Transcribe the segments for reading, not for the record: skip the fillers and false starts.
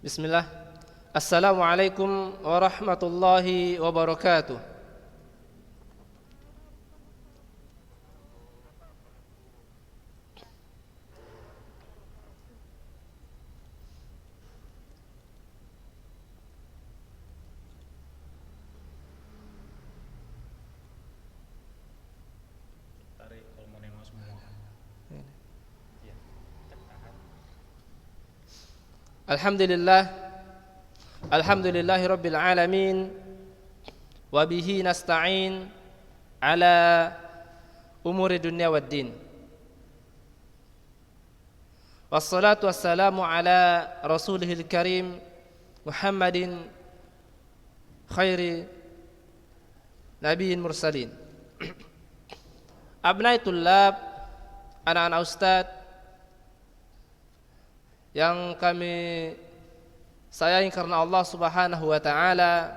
Bismillah. Assalamualaikum warahmatullahi wabarakatuh. Tarik kolmonema semua. Iya. Alhamdulillah. Alhamdulillahi rabbil alamin. Wa bihi nasta'in ala umuri dunya waddin. Wassalatu wassalamu ala rasulihil karim Muhammadin khairi nabiyyin mursalin. Abnai tullab, anak-anak ustaz yang kami sayangi karena Allah Subhanahu wa taala,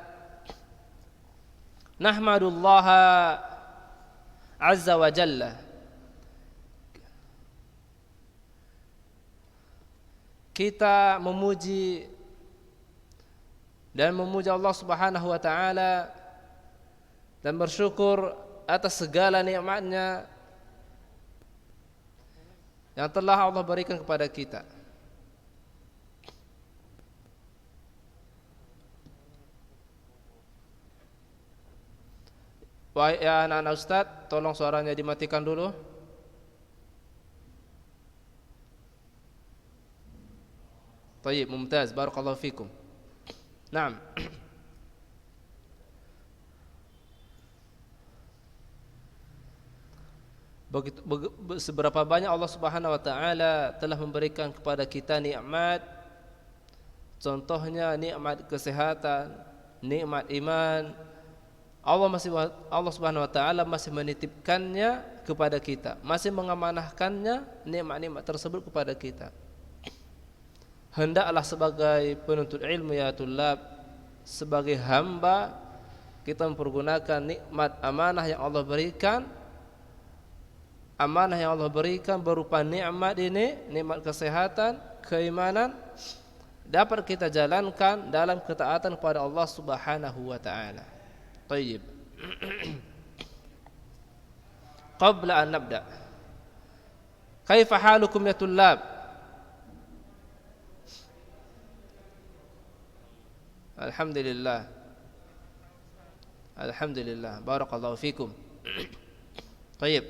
nahmadullaha azza wa jalla, kita memuji Allah Subhanahu wa taala dan bersyukur atas segala nikmatnya yang telah Allah berikan kepada kita. Wahai anak-anak ustaz, tolong suaranya dimatikan dulu. Tayyib, mumtaz, barakallahu fikum. Naam. Seberapa banyak Allah Subhanahu wa taala telah memberikan kepada kita nikmat. Contohnya nikmat kesehatan, nikmat iman. Allah Subhanahu wa taala masih menitipkannya kepada kita, masih mengamanahkannya nikmat-nikmat tersebut kepada kita. Hendaklah sebagai penuntut ilmu ya tulab, sebagai hamba, kita mempergunakan nikmat amanah yang Allah berikan. Amanah yang Allah berikan berupa nikmat ini, nikmat kesehatan, keimanan, dapat kita jalankan dalam ketaatan kepada Allah Subhanahu wa taala. Tayyib. Qabla an nabda, kaifa halukum ya tullab? Alhamdulillah. Alhamdulillah, barakallahu fikum. Tayyib.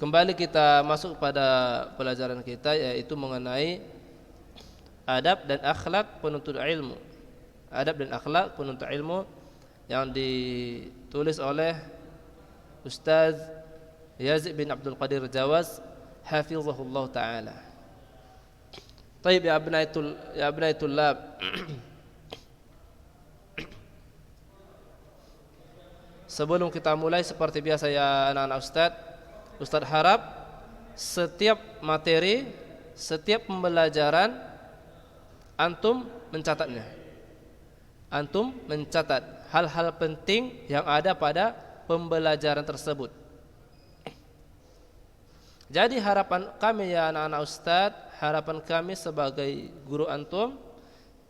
Kembali kita masuk pada pelajaran kita, yaitu mengenai adab dan akhlak penuntut ilmu. Adab dan akhlak penuntut ilmu yang ditulis oleh Ustaz Yazid bin Abdul Qadir Jawaz hafizahullah ta'ala. Tayyib ya abnai tullab. Sebelum kita mulai, seperti biasa ya anak-anak Ustaz harap setiap materi, setiap pembelajaran antum mencatatnya. Antum mencatat hal-hal penting yang ada pada pembelajaran tersebut. Jadi harapan kami ya anak-anak Ustaz, harapan kami sebagai guru antum,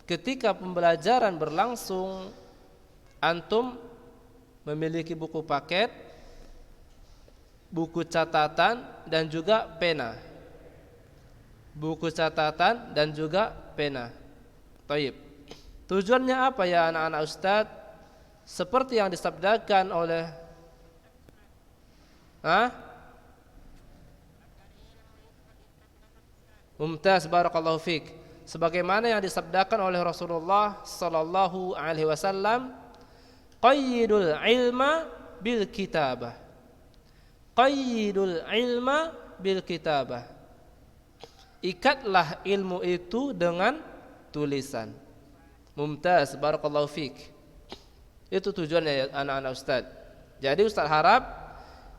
ketika pembelajaran berlangsung, antum memiliki buku paket, buku catatan dan juga pena. Buku catatan dan juga pena. Taib. Tujuannya apa ya anak-anak Ustaz? Seperti yang disabdakan oleh Mumtaz, barakallahu fik. Sebagaimana yang disabdakan oleh Rasulullah sallallahu alaihi wasallam, qayyidul ilma bil kitabah. Qayyidul ilma bil kitabah. Ikatlah ilmu itu dengan tulisan. Mumtaz, barakallahu fik. Itu tujuannya ya anak-anak Ustaz. Jadi Ustaz harap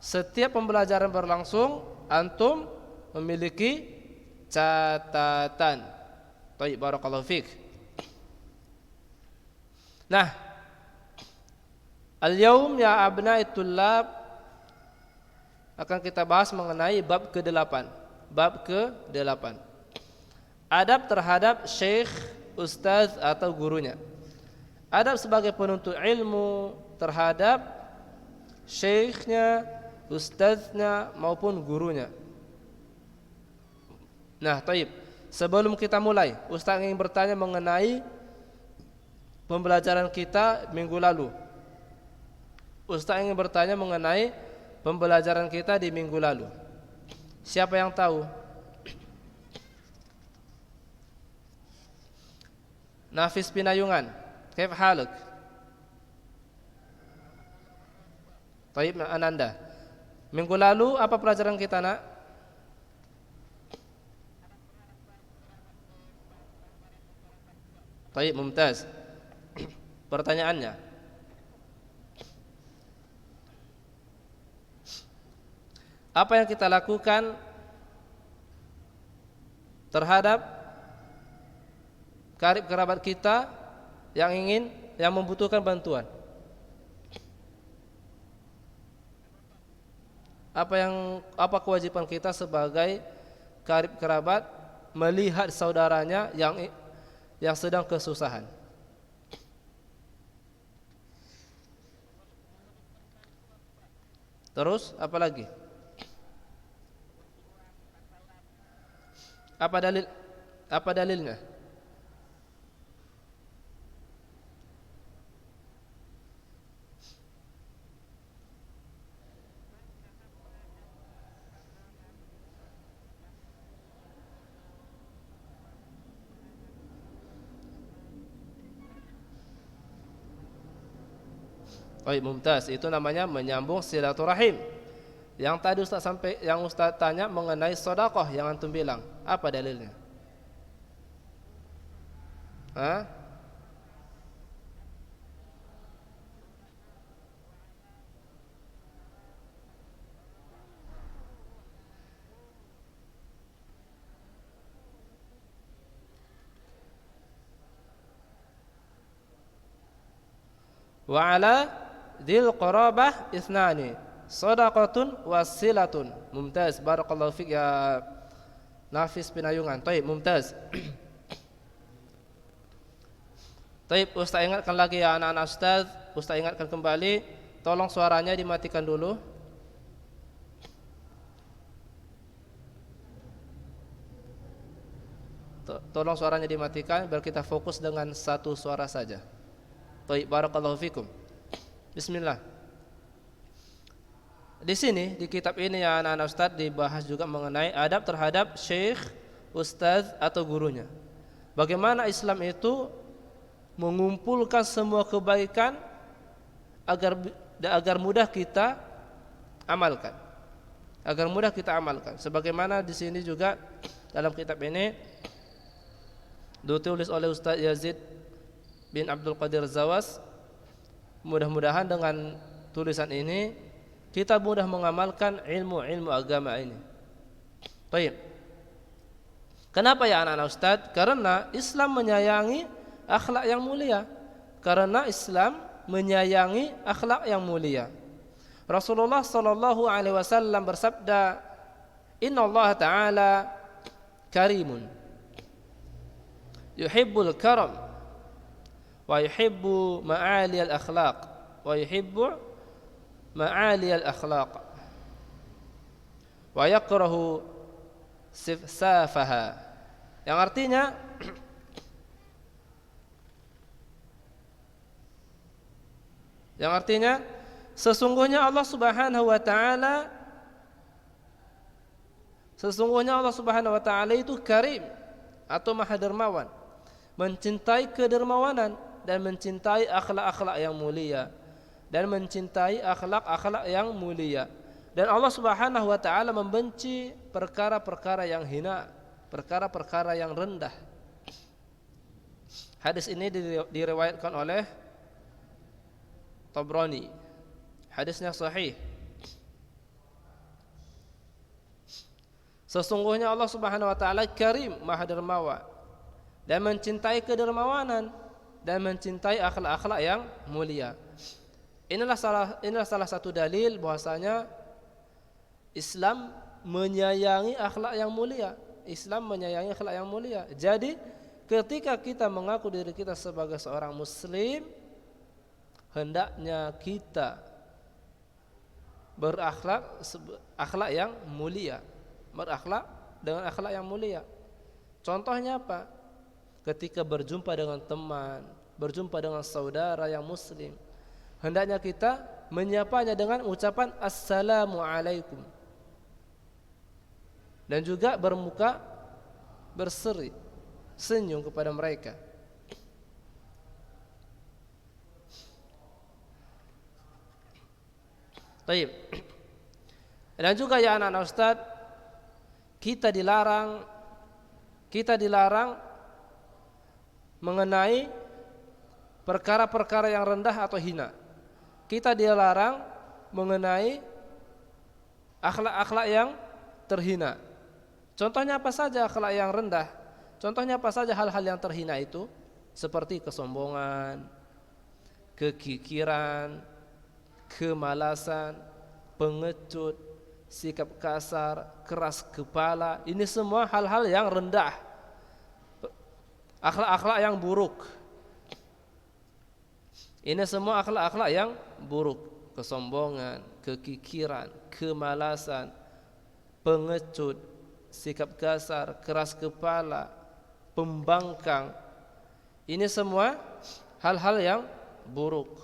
setiap pembelajaran berlangsung antum memiliki catatan. Baik, barakallahu fik. Nah, al-yaum ya abna'i tullab, akan kita bahas mengenai bab ke-8. Bab ke-8. Adab terhadap syekh, ustaz atau gurunya. Adab sebagai penuntut ilmu terhadap syekhnya, ustaznya maupun gurunya. Nah, taib. Sebelum kita mulai, ustaz ingin bertanya mengenai pembelajaran kita minggu lalu. Ustaz ingin bertanya mengenai pembelajaran kita di minggu lalu. Siapa yang tahu? Nafis Pinayungan, kaif haluk? Taib Ananda. Minggu lalu apa pelajaran kita, nak? Taib, mumtaz. Pertanyaannya, apa yang kita lakukan terhadap karib kerabat kita yang membutuhkan bantuan? Apa kewajiban kita sebagai karib kerabat melihat saudaranya yang sedang kesusahan? Terus apa lagi? Apa dalilnya? Baik, mumtaz. Itu namanya menyambung silaturahim. Yang tadi Ustaz tanya mengenai sedekah yang antum bilang, apa dalilnya? Hah? Wa ala dzil qarabah ithnani shadaqatun wasilatun. Mumtaz, barakallahu fik ya Nafis Pinayungan. Baik, mumtaz. Baik, Ustaz ingatkan lagi ya anak-anak Ustaz ingatkan kembali, tolong suaranya dimatikan dulu. Tolong suaranya dimatikan biar kita fokus dengan satu suara saja. Baik, barakallahu fikum. Bismillah. Di sini di kitab ini ya anak-anak Ustaz dibahas juga mengenai adab terhadap syekh, ustaz atau gurunya. Bagaimana Islam itu mengumpulkan semua kebaikan agar mudah kita amalkan. Agar mudah kita amalkan. Sebagaimana di sini juga dalam kitab ini ditulis oleh Ustaz Yazid bin Abdul Qadir Zawas. Mudah-mudahan dengan tulisan ini kita mudah mengamalkan ilmu agama ini. Baik. Kenapa ya anak-anak Ustaz? Karena Islam menyayangi akhlak yang mulia. Karena Islam menyayangi akhlak yang mulia. Rasulullah sallallahu alaihi wasallam bersabda, "Innallaha ta'ala karimun yuhibbul karam wa yuhibbu ma'aliyal akhlaq wa yuhibbu ma'aliyal akhlaq wa yakrahu sifsafaha." Yang artinya sesungguhnya Allah Subhanahu wa taala itu karim atau maha dermawan, mencintai kedermawanan dan mencintai akhlak-akhlak yang mulia dan mencintai akhlak-akhlak yang mulia. Dan Allah Subhanahu wa taala membenci perkara-perkara yang hina, perkara-perkara yang rendah. Hadis ini diriwayatkan oleh Tabrani. Hadisnya sahih. Sesungguhnya Allah Subhanahu wa taala karim, maha dermawan, dan mencintai kedermawanan dan mencintai akhlak-akhlak yang mulia. Inilah salah satu dalil bahwasanya Islam menyayangi akhlak yang mulia. Islam menyayangi akhlak yang mulia. Jadi ketika kita mengaku diri kita sebagai seorang muslim, hendaknya kita berakhlak akhlak yang mulia, berakhlak dengan akhlak yang mulia. Contohnya apa? Ketika berjumpa dengan teman, berjumpa dengan saudara yang muslim, hendaknya kita menyapanya dengan ucapan assalamualaikum, dan juga bermuka berseri, senyum kepada mereka. Baik. Dan juga ya anak-anak Ustaz, kita dilarang mengenai perkara-perkara yang rendah atau hina. Kita dilarang mengenai akhlak-akhlak yang terhina. Contohnya apa saja akhlak yang rendah? Contohnya apa saja hal-hal yang terhina itu? Seperti kesombongan, kekikiran, kemalasan, pengecut, sikap kasar, keras kepala. Ini semua hal-hal yang rendah, akhlak-akhlak yang buruk. Ini semua akhlak-akhlak yang buruk. Kesombongan, kekikiran, kemalasan, pengecut, sikap kasar, keras kepala, pembangkang. Ini semua hal-hal yang buruk.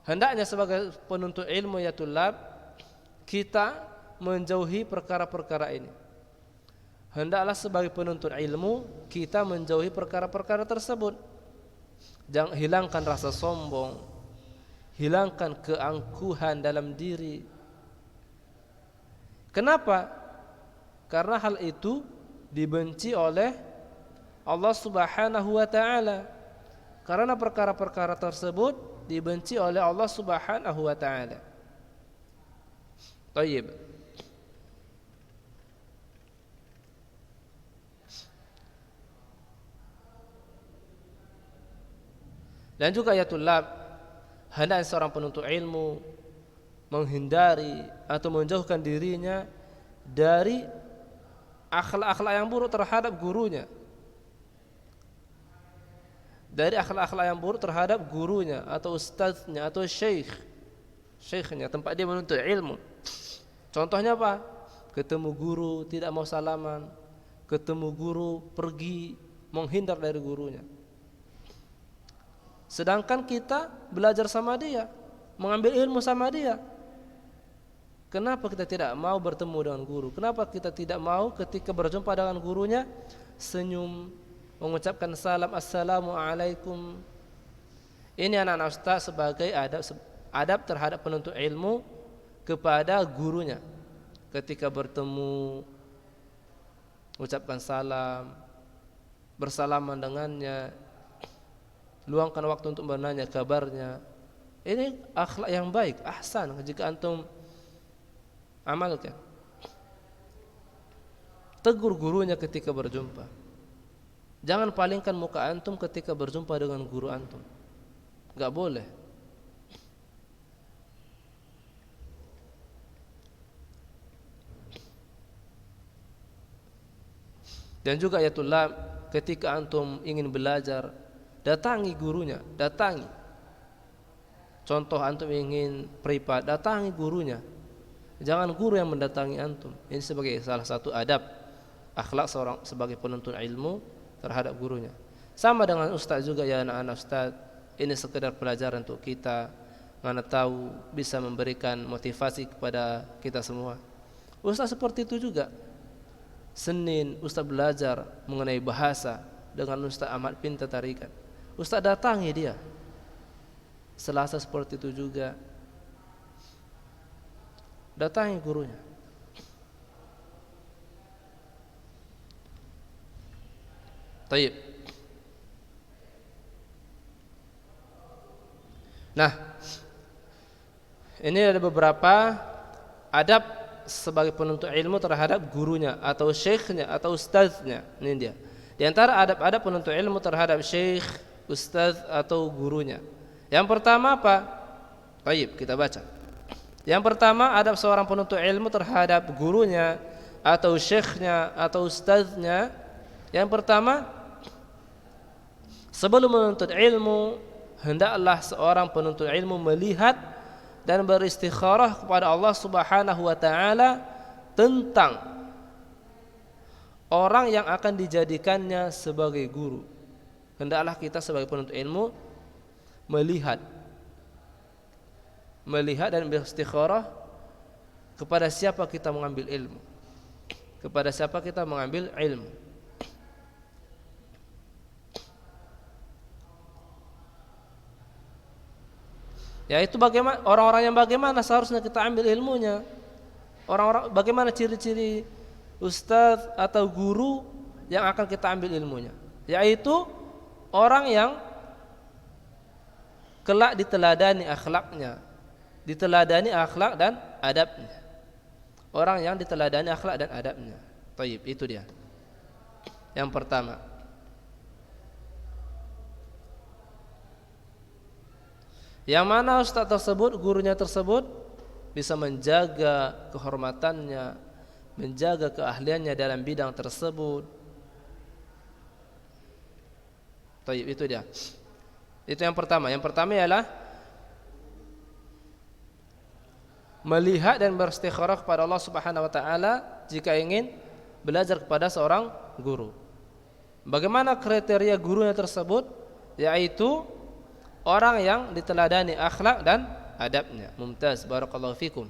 Hendaknya sebagai penuntut ilmu ya tulab, kita menjauhi perkara-perkara ini. Hendaklah sebagai penuntut ilmu kita menjauhi perkara-perkara tersebut. Jangan hilangkan rasa sombong, hilangkan keangkuhan dalam diri. Kenapa? Karena hal itu dibenci oleh Allah Subhanahu wa taala. Karena perkara-perkara tersebut dibenci oleh Allah Subhanahu wa taala. Baik. Dan juga ya tulab, hendaknya seorang penuntut ilmu menghindari atau menjauhkan dirinya dari akhlak-akhlak yang buruk terhadap gurunya. Dari akhlak-akhlak yang buruk terhadap gurunya atau ustaznya atau syekhnya, tempat dia menuntut ilmu. Contohnya apa? Ketemu guru tidak mau salaman, ketemu guru pergi menghindar dari gurunya. Sedangkan kita belajar sama dia, mengambil ilmu sama dia. Kenapa kita tidak mau bertemu dengan guru? Kenapa kita tidak mau ketika berjumpa dengan gurunya senyum, mengucapkan salam, assalamualaikum? Ini anak-anak ustaz sebagai adab terhadap penuntut ilmu kepada gurunya. Ketika bertemu, ucapkan salam, bersalaman dengannya, luangkan waktu untuk menanya kabarnya. Ini akhlak yang baik, ahsan jika antum amalkan. Tegur gurunya ketika berjumpa. Jangan palingkan muka antum ketika berjumpa dengan guru antum. Enggak boleh. Dan juga ya tulab, ketika antum ingin belajar, datangi gurunya, datangi. Contoh antum ingin privat, datangi gurunya. Jangan guru yang mendatangi antum. Ini sebagai salah satu adab akhlak seorang sebagai penuntut ilmu terhadap gurunya. Sama dengan ustaz juga ya anak-anak ustaz. Ini sekedar pelajaran untuk kita, mana tahu bisa memberikan motivasi kepada kita semua. Ustaz seperti itu juga. Senin ustaz belajar mengenai bahasa dengan Ustaz Ahmad Pinta Tarikan. Ustaz datangi dia. Selasa seperti itu juga. Datangi gurunya. Taib. Nah, ini ada beberapa adab sebagai penuntut ilmu terhadap gurunya atau syekhnya atau ustaznya. Ini dia. Di antara adab-adab penuntut ilmu terhadap syekh, ustaz atau gurunya. Yang pertama apa? Baik, kita baca. Yang pertama adab seorang penuntut ilmu terhadap gurunya, atau syekhnya atau ustadznya. Yang pertama, sebelum menuntut ilmu, hendaklah seorang penuntut ilmu melihat dan beristikharah kepada Allah Subhanahu wa taala tentang orang yang akan dijadikannya sebagai guru. Hendaklah kita sebagai penuntut ilmu melihat dan beristikharah kepada siapa kita mengambil ilmu. Kepada siapa kita mengambil ilmu. Yaitu bagaimana orang-orang yang bagaimana seharusnya kita ambil ilmunya. Orang-orang bagaimana ciri-ciri ustadz atau guru yang akan kita ambil ilmunya. Yaitu orang yang kelak diteladani akhlaknya, diteladani akhlak dan adabnya. Orang yang diteladani akhlak dan adabnya. Taib, itu dia. Yang pertama. Yang mana ustaz tersebut, gurunya tersebut bisa menjaga kehormatannya, menjaga keahliannya dalam bidang tersebut. Taib, itu dia. Itu yang pertama. Yang pertama ialah melihat dan beristikharah kepada Allah Subhanahu wa taala jika ingin belajar kepada seorang guru. Bagaimana kriteria gurunya tersebut? Yaitu orang yang diteladani akhlak dan adabnya. Mumtaz, barakallahu fikum.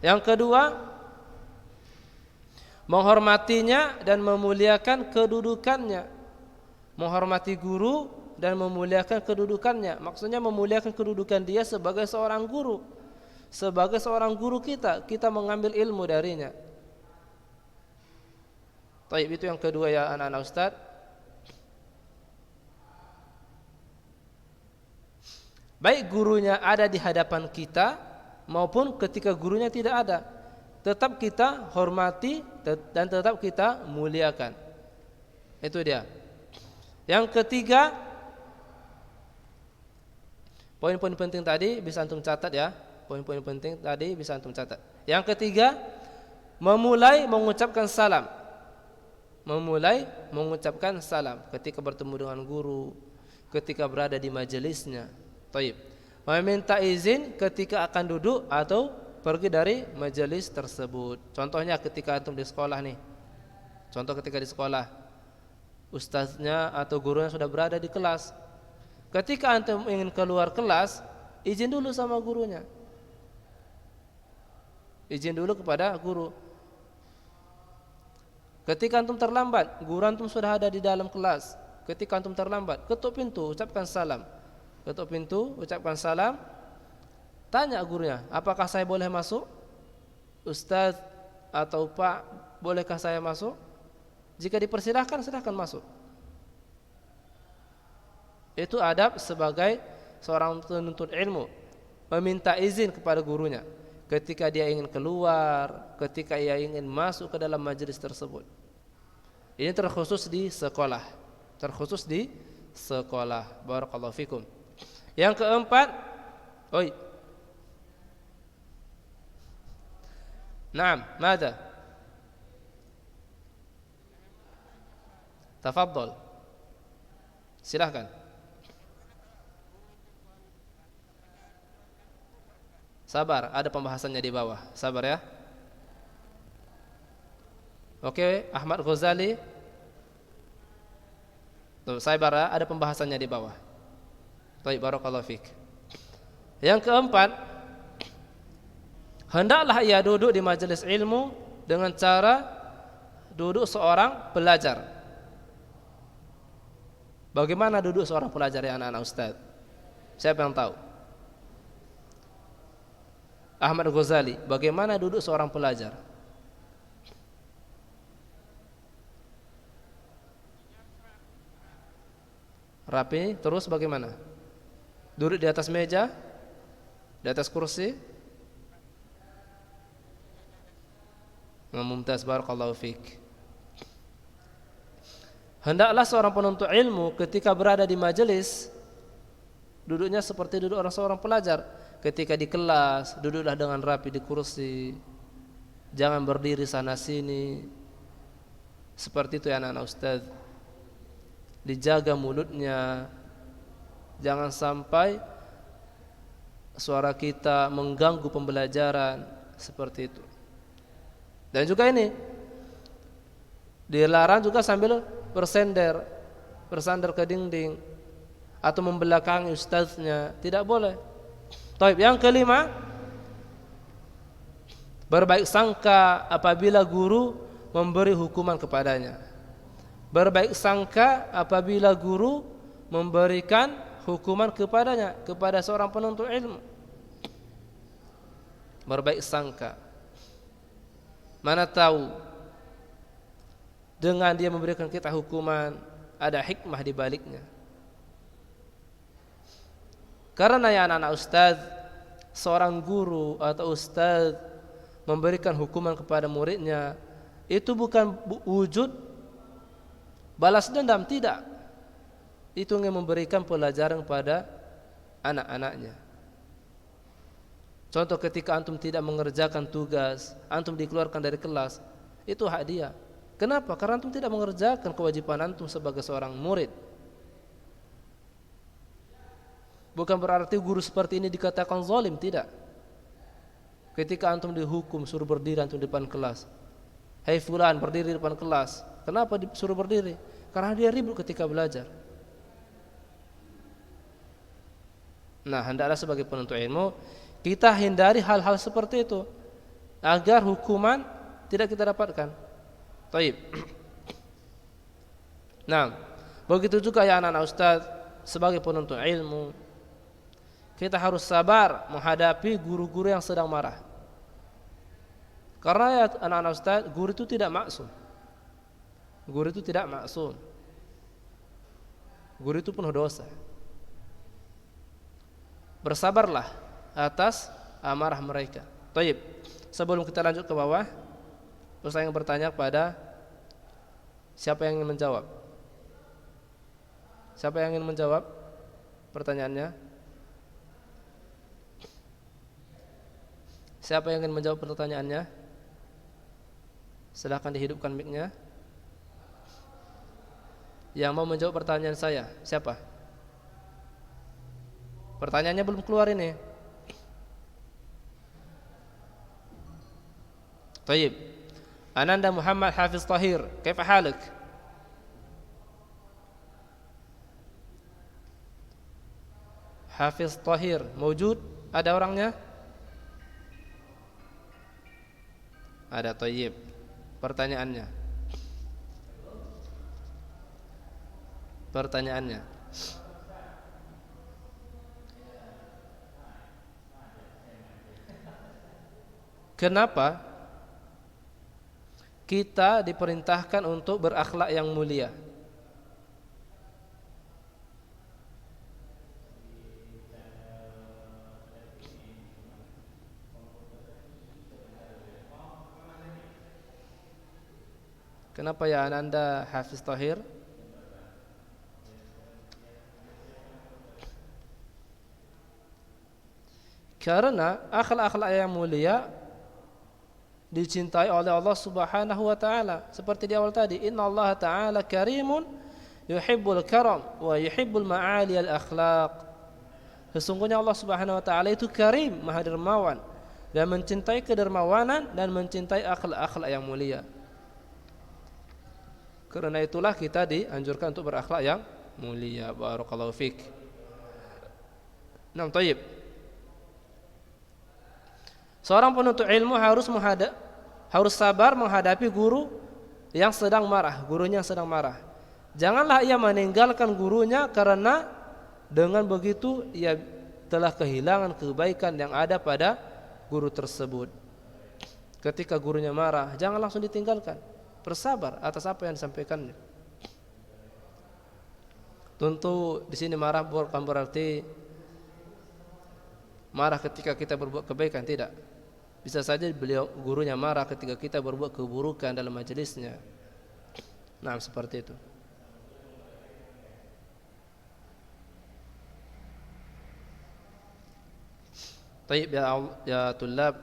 Yang kedua, menghormatinya dan memuliakan kedudukannya. Menghormati guru dan memuliakan kedudukannya. Maksudnya memuliakan kedudukan dia sebagai seorang guru. Sebagai seorang guru kita mengambil ilmu darinya. Taib, itu yang kedua ya anak-anak ustaz. Baik gurunya ada di hadapan kita maupun ketika gurunya tidak ada, tetap kita hormati dan tetap kita muliakan. Itu dia. Yang ketiga, poin-poin penting tadi bisa antum catat ya. Poin-poin penting tadi bisa antum catat. Yang ketiga, memulai mengucapkan salam. Memulai mengucapkan salam ketika bertemu dengan guru, ketika berada di majelisnya. Taib. Meminta izin ketika akan duduk atau pergi dari majelis tersebut. Contohnya ketika antum di sekolah nih. Contoh ketika di sekolah, ustaznya atau gurunya sudah berada di kelas. Ketika antum ingin keluar kelas, izin dulu sama gurunya. Izin dulu kepada guru. Ketika antum terlambat, guru antum sudah ada di dalam kelas. Ketika antum terlambat, ketuk pintu, ucapkan salam. Ketuk pintu, ucapkan salam. Tanya gurunya, apakah saya boleh masuk? Ustaz atau Pak, bolehkah saya masuk? Jika dipersilahkan, silahkan masuk. Itu adab sebagai seorang penuntut ilmu, meminta izin kepada gurunya ketika dia ingin keluar, ketika ia ingin masuk ke dalam majelis tersebut. Ini terkhusus di sekolah. Terkhusus di sekolah. Barakallahu fikum. Yang keempat, Naam, mada? Tafadhal. Silakan. Sabar, ada pembahasannya di bawah. Sabar ya. Oke, Ahmad Ghazali. Tuh, sabar ya, ada pembahasannya di bawah. Baik, barakallahu fik. Yang keempat, hendaklah ia duduk di majelis ilmu dengan cara duduk seorang pelajar. Bagaimana duduk seorang pelajar ya anak-anak ustaz? Siapa yang tahu? Ahmad Ghazali, bagaimana duduk seorang pelajar? Rapi, terus bagaimana? Duduk di atas meja? Di atas kursi? Mumtaz, barakallahu fik. Hendaklah seorang penuntut ilmu ketika berada di majelis duduknya seperti duduk seorang pelajar. Ketika di kelas, duduklah dengan rapi di kursi. jangan berdiri sana sini. Seperti itu ya anak-anak ustaz. Dijaga mulutnya, jangan sampai suara kita mengganggu pembelajaran, seperti itu. Dan juga ini dilarang juga sambil bersandar ke dinding atau membelakangi ustaznya, tidak boleh. Taib, yang kelima, berbaik sangka apabila guru memberi hukuman kepadanya. Berbaik sangka apabila guru memberikan hukuman kepadanya, kepada seorang penuntut ilmu. Berbaik sangka. Mana tahu dengan dia memberikan kita hukuman ada hikmah di baliknya. Karena ya anak-anak ustaz, seorang guru atau ustaz memberikan hukuman kepada muridnya, itu bukan wujud balas dendam, tidak. Itu ingin memberikan pelajaran pada anak-anaknya. Contoh, ketika antum tidak mengerjakan tugas, antum dikeluarkan dari kelas, itu hak dia. Kenapa? Karena antum tidak mengerjakan kewajiban antum sebagai seorang murid. Bukan berarti guru seperti ini dikatakan zalim, tidak. Ketika antum dihukum suruh berdiri antum di depan kelas, "Hai fulan, berdiri di depan kelas." Kenapa disuruh berdiri? Karena dia ribut ketika belajar. Nah, hendaklah sebagai penuntut ilmu kita hindari hal-hal seperti itu agar hukuman tidak kita dapatkan. Taib. Nah, begitu juga ya anak-anak ustaz, sebagai penuntut ilmu kita harus sabar menghadapi guru-guru yang sedang marah. Karena ya anak-anak ustaz, guru itu tidak maksum. Guru itu tidak maksum. Guru itu penuh dosa. Bersabarlah atas amarah mereka. Taib. Sebelum kita lanjut ke bawah, Ustaz yang bertanya kepada siapa yang ingin menjawab? Siapa yang ingin menjawab pertanyaannya? Siapa yang ingin menjawab pertanyaannya? Silakan dihidupkan mic-nya. Yang mau menjawab pertanyaan saya, siapa? Pertanyaannya belum keluar ini. Taib. Ananda Muhammad Hafiz Tahir, kaifa halak? Hafiz Tahir, mawjud? Ada orangnya? Ada. Taib. Pertanyaannya. Kenapa kita diperintahkan untuk berakhlak yang mulia? Kenapa ya Ananda Hafiz Tahir? Karena akhlak-akhlak yang mulia dicintai oleh Allah Subhanahu wa taala. Seperti di awal tadi, innallaha ta'ala karimun yuhibbul karam wa yuhibbul ma'aliyal akhlaq. Sesungguhnya Allah Subhanahu wa taala itu karim, maha dermawan, dan mencintai kedermawanan dan mencintai akhlak-akhlak yang mulia. Karena itulah kita dianjurkan untuk berakhlak yang mulia. Barakallahu fik. Nah, taib. Seorang penuntut ilmu harus sabar menghadapi guru yang sedang marah, gurunya yang sedang marah. Janganlah ia meninggalkan gurunya karena dengan begitu ia telah kehilangan kebaikan yang ada pada guru tersebut. Ketika gurunya marah, jangan langsung ditinggalkan. Bersabar atas apa yang disampaikannya. Tentu di sini marah bukan berarti marah ketika kita berbuat kebaikan, tidak. Bisa saja gurunya marah ketika kita berbuat keburukan dalam majelisnya. Nah, seperti itu. Taib ya tulab.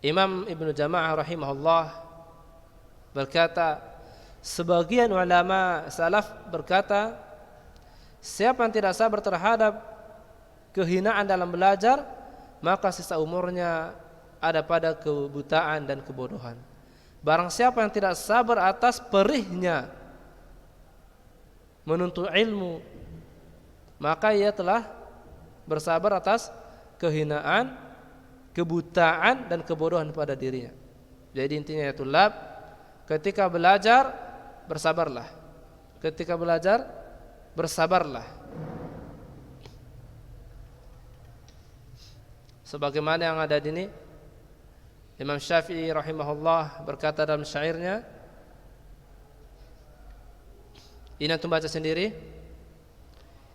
Imam Ibnu Jama'ah rahimahullah berkata, sebagian ulama salaf berkata, siapa yang tidak sabar terhadap kehinaan dalam belajar, maka sisa umurnya ada pada kebutaan dan kebodohan. Barang siapa yang tidak sabar atas perihnya menuntut ilmu, maka ia telah bersabar atas kehinaan, kebutaan dan kebodohan pada dirinya. Jadi intinya ya tulab, ketika belajar bersabarlah. Ketika belajar bersabarlah. Sebagaimana yang ada di sini, Imam Syafi'i rahimahullah berkata dalam syairnya, ini antum baca sendiri,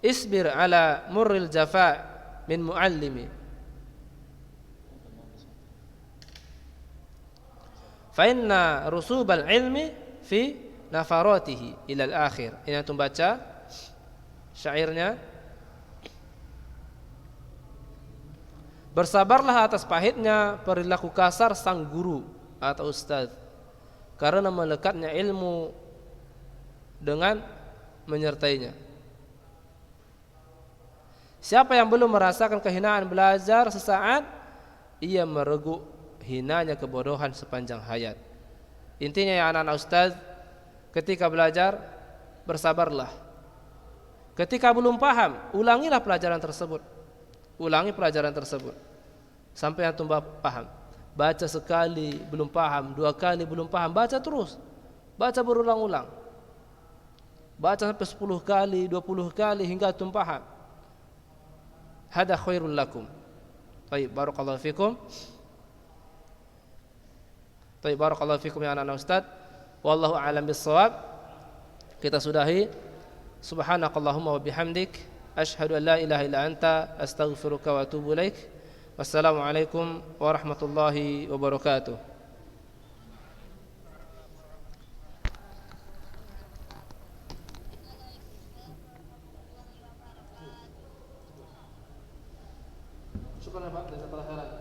isbir ala murril jafa min muallimi, fa inna rusubal ilmi fi nafaratihi ila al-akhir. Ini antum baca syairnya, bersabarlah atas pahitnya perilaku kasar sang guru atau ustaz, karena melekatnya ilmu dengan menyertainya. Siapa yang belum merasakan kehinaan belajar sesaat, ia meregu hinanya kebodohan sepanjang hayat. Intinya ya anak-anak ustaz, ketika belajar bersabarlah. Ketika belum paham, ulangilah pelajaran tersebut. Ulangi pelajaran tersebut sampai antum paham. Baca sekali belum paham, 2 kali belum paham, baca terus. Baca berulang-ulang. Baca sampai 10 kali, 20 kali hingga antum paham. Hada khairul lakum. Baik, barakallahu fikum. Baik, barakallahu fikum ya anak-anak ustaz. Wallahu a'lam bissawab. Kita sudahi. Subhanakallahumma wa bihamdik, asyhadu an la ilaha illa anta, astaghfiruka wa atubu ilaik. Wassalamualaikum warahmatullahi wabarakatuh. Syukur Pak, jazakallahu khairan.